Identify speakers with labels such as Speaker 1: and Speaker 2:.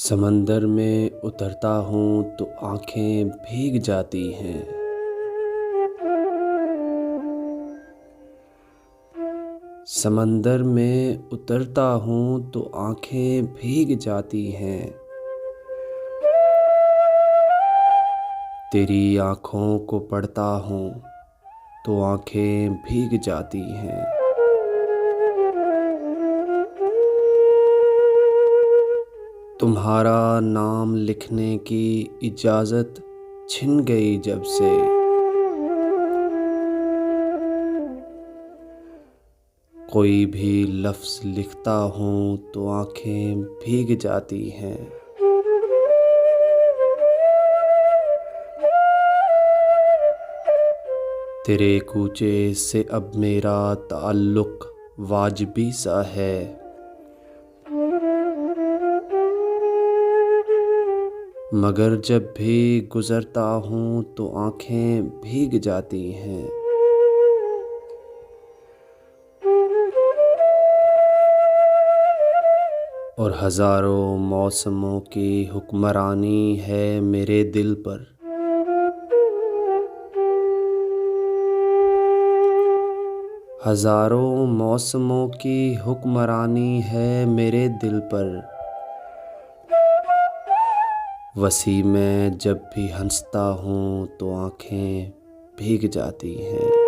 Speaker 1: समंदर में उतरता हूँ तो आँखें भीग जाती हैं। समंदर में उतरता हूँ तो आँखें भीग जाती हैं। तेरी आँखों को पढ़ता हूँ तो आँखें भीग जाती हैं। तुम्हारा नाम लिखने की इजाज़त छिन गई जब से। कोई भी लफ्ज़ लिखता हूँ तो आँखें भीग जाती हैं। तेरे कूचे से अब मेरा ताल्लुक़ वाजिबी सा है। मगर जब भी गुज़रता हूँ तो आँखें भीग जाती हैं। और हज़ारों मौसमों की हुक्मरानी है मेरे दिल पर। हज़ारों मौसमों की हुक्मरानी है मेरे दिल पर। वसी में जब भी हंसता हूँ तो आँखें भीग जाती हैं।